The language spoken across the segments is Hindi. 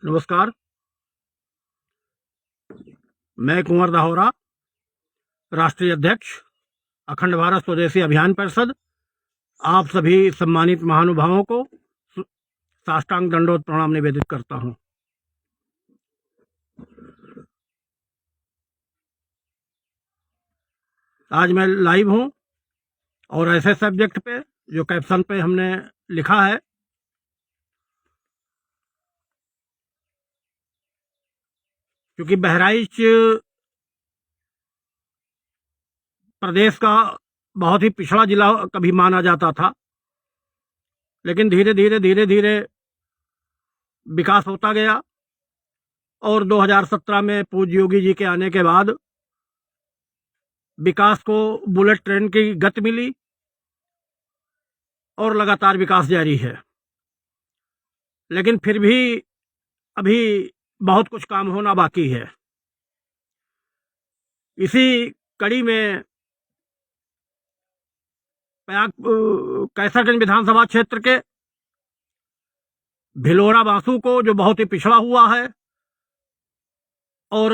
नमस्कार। मैं कुंवर दाहोरा, राष्ट्रीय अध्यक्ष, अखंड भारत स्वदेशी अभियान परिषद, आप सभी सम्मानित महानुभावों को साष्टांग दंडवत प्रणाम निवेदित करता हूं। आज मैं लाइव हूं और ऐसे सब्जेक्ट पे जो कैप्शन पे हमने लिखा है, क्योंकि बहराइच प्रदेश का बहुत ही पिछड़ा जिला कभी माना जाता था, लेकिन धीरे धीरे विकास होता गया और 2017 में पूज्य योगी जी के आने के बाद विकास को बुलेट ट्रेन की गति मिली और लगातार विकास जारी है। लेकिन फिर भी अभी बहुत कुछ काम होना बाकी है। इसी कड़ी में कैसरगंज विधानसभा क्षेत्र के भिलोरा बांसु को, जो बहुत ही पिछड़ा हुआ है, और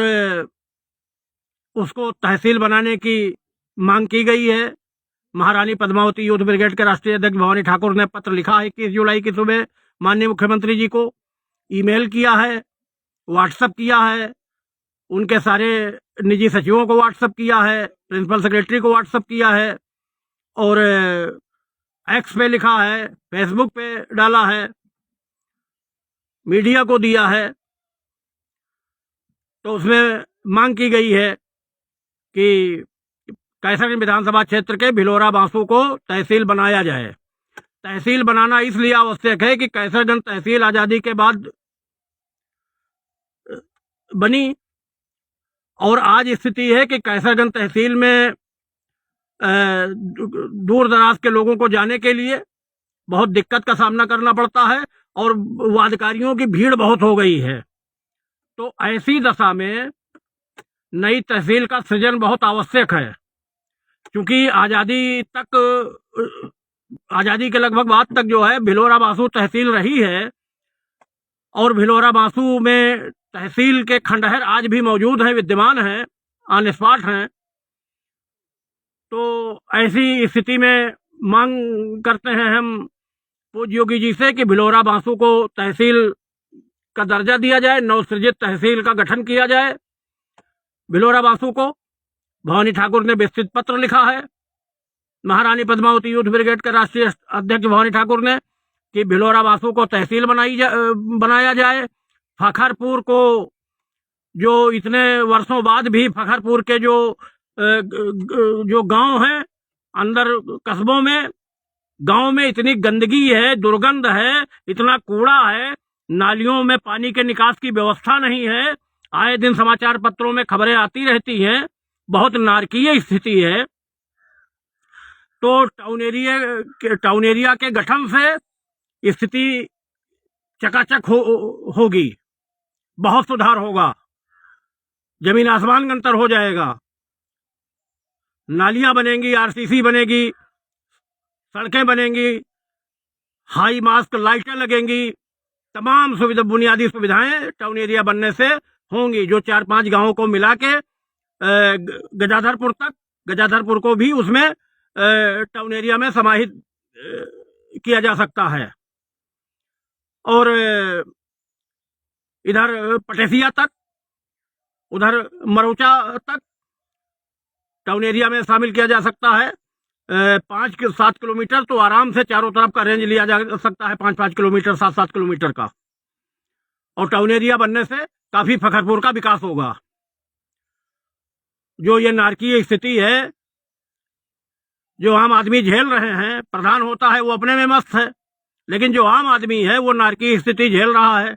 उसको तहसील बनाने की मांग की गई है। महारानी पद्मावती यूथ ब्रिगेड के राष्ट्रीय अध्यक्ष भवानी ठाकुर ने पत्र लिखा है 21 जुलाई की सुबह माननीय मुख्यमंत्री जी को, ईमेल किया है, व्हाट्सएप किया है, उनके सारे निजी सचिवों को व्हाट्सएप किया है, प्रिंसिपल सेक्रेटरी को व्हाट्सएप किया है, और एक्स पे लिखा है, फेसबुक पे डाला है, मीडिया को दिया है। तो उसमें मांग की गई है कि कैसरगंज विधानसभा क्षेत्र के भिलोरा बांसु को तहसील बनाया जाए। तहसील बनाना इसलिए आवश्यक है कि कैसरगंज तहसील आजादी के बाद बनी और आज स्थिति है कि कैसरगंज तहसील में दूर दराज के लोगों को जाने के लिए बहुत दिक्कत का सामना करना पड़ता है और वादकारियों की भीड़ बहुत हो गई है। तो ऐसी दशा में नई तहसील का सृजन बहुत आवश्यक है, क्योंकि आजादी के लगभग बाद तक जो है भिलोरा बांसु तहसील रही है और भिलोरा बांसु में तहसील के खंडहर आज भी मौजूद हैं, विद्यमान हैं, ऑन स्पॉट हैं। तो ऐसी स्थिति में मांग करते हैं हम पूज्य योगी जी से कि भिलोरा बांसु को तहसील का दर्जा दिया जाए, नवसृजित तहसील का गठन किया जाए। भिलोरा बांसु को भवानी ठाकुर ने विस्तृत पत्र लिखा है, महारानी पद्मावती यूथ ब्रिगेड के राष्ट्रीय अध्यक्ष भवानी ठाकुर ने, कि भिलोरा बांसु को तहसील बनाया जाए। फखरपुर को, जो इतने वर्षों बाद भी फखरपुर के जो गांव हैं, अंदर कस्बों में, गांव में इतनी गंदगी है, दुर्गंध है, इतना कूड़ा है, नालियों में पानी के निकास की व्यवस्था नहीं है। आए दिन समाचार पत्रों में खबरें आती रहती हैं, बहुत नारकीय स्थिति है। तो टाउन एरिया के गठन से स्थिति चकाचक होगी, बहुत सुधार होगा, जमीन आसमान का अंतर हो जाएगा। नालियां बनेंगी, आरसीसी बनेगी, सड़कें बनेंगी, हाई मास्क लाइटें लगेंगी, तमाम बुनियादी सुविधाएं टाउन एरिया बनने से होंगी, जो 4-5 गांवों को मिला के गजाधरपुर को भी उसमें टाउन एरिया में समाहित किया जा सकता है। और इधर पटेसिया तक, उधर मरोचा तक टाउन एरिया में शामिल किया जा सकता है। 5-7 किलोमीटर तो आराम से चारों तरफ का रेंज लिया जा सकता है, 5-5 किलोमीटर, 7-7 किलोमीटर का। और टाउन एरिया बनने से काफी फखरपुर का विकास होगा। जो ये नारकीय स्थिति है जो आम आदमी झेल रहे हैं, प्रधान होता है वो अपने में मस्त है, लेकिन जो आम आदमी है वो नारकीय स्थिति झेल रहा है।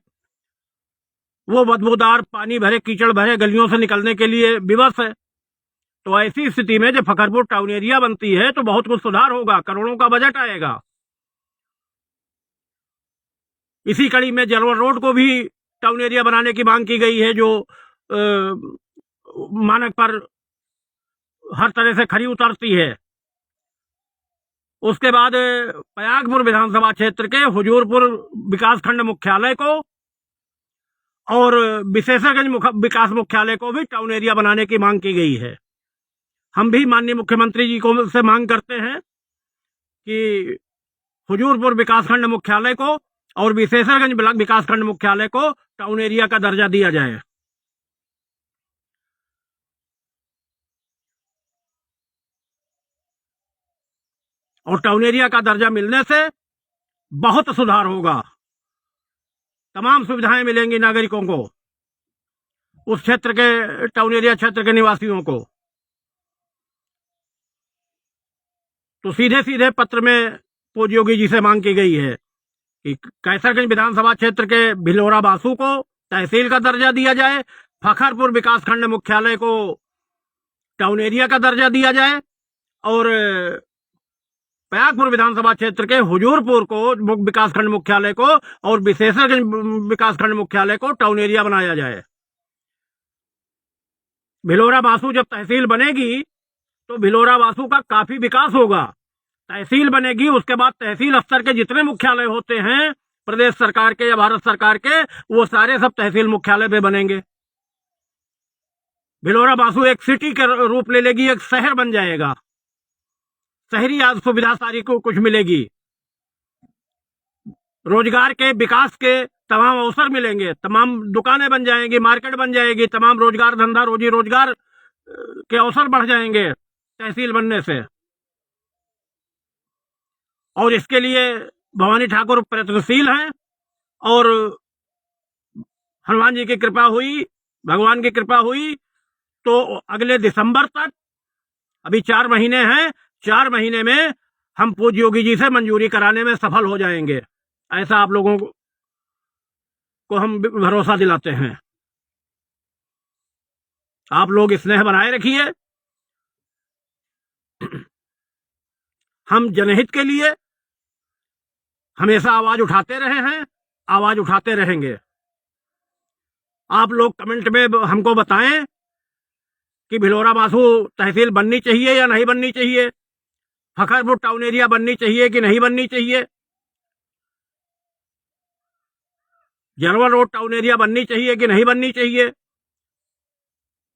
वो बदबूदार, पानी भरे, कीचड़ भरे गलियों से निकलने के लिए विवश है। तो ऐसी स्थिति में जब फखरपुर टाउन एरिया बनती है तो बहुत कुछ सुधार होगा, करोड़ों का बजट आएगा। इसी कड़ी में जलवर रोड को भी टाउन एरिया बनाने की मांग की गई है, जो मानक पर हर तरह से खरी उतरती है। उसके बाद पयागपुर विधानसभा क्षेत्र के हुजूरपुर विकासखंड मुख्यालय को और विशेषरगंज विकास मुख्यालय को भी टाउन एरिया बनाने की मांग की गई है। हम भी माननीय मुख्यमंत्री जी को से मांग करते हैं कि हुजूरपुर विकासखंड मुख्यालय को और विशेषरगंज ब्लॉक विकासखंड मुख्यालय को टाउन एरिया का दर्जा दिया जाए। और टाउन एरिया का दर्जा मिलने से बहुत सुधार होगा, तमाम सुविधाएं मिलेंगी नागरिकों को, उस क्षेत्र के टाउन एरिया क्षेत्र के निवासियों को। तो सीधे सीधे पत्र में पूज्य योगी जी से मांग की गई है कि कैसरगंज विधानसभा क्षेत्र के भिलोरा बासु को तहसील का दर्जा दिया जाए, फखरपुर विकासखंड मुख्यालय को टाउन एरिया का दर्जा दिया जाए और प्रयागपुर विधानसभा क्षेत्र के हुजूरपुर को विकासखंड मुख्यालय को और विशेषरगंज विकासखंड मुख्यालय को टाउन एरिया बनाया जाए। भिलोरा बासु जब तहसील बनेगी तो भिलोरा बासु का काफी विकास होगा। तहसील बनेगी, उसके बाद तहसील स्तर के जितने मुख्यालय होते हैं प्रदेश सरकार के या भारत सरकार के, वो सारे सब तहसील मुख्यालय पे बनेंगे। भिलोरा बासु एक सिटी के रूप ले लेगी, एक शहर बन जाएगा, शहरी आज सुविधा सारी को कुछ मिलेगी, रोजगार के विकास के तमाम अवसर मिलेंगे, तमाम दुकानें बन जाएंगी, मार्केट बन जाएगी, तमाम रोजगार धंधा रोजी रोजगार के अवसर बढ़ जाएंगे तहसील बनने से। और इसके लिए भवानी ठाकुर प्रयत्नशील हैं और हनुमान जी की कृपा हुई, भगवान की कृपा हुई तो अगले दिसंबर तक, अभी 4 महीने हैं, 4 महीने में हम पूज्य योगी जी से मंजूरी कराने में सफल हो जाएंगे, ऐसा आप लोगों को हम भरोसा दिलाते हैं। आप लोग स्नेह बनाए रखिए। हम जनहित के लिए हमेशा आवाज उठाते रहे हैं, आवाज उठाते रहेंगे। आप लोग कमेंट में हमको बताएं कि भिलोरा बासु तहसील बननी चाहिए या नहीं बननी चाहिए, फखरपुर टाउन एरिया बननी चाहिए कि नहीं बननी चाहिए, जनरल रोड टाउन एरिया बननी चाहिए कि नहीं बननी चाहिए,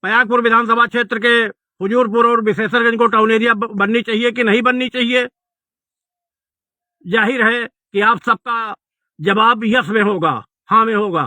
प्रयागपुर विधानसभा क्षेत्र के हुजूरपुर और विशेषरगंज को टाउन एरिया बननी चाहिए कि नहीं बननी चाहिए। जाहिर है कि आप सबका जवाब यस में होगा, हाँ में होगा।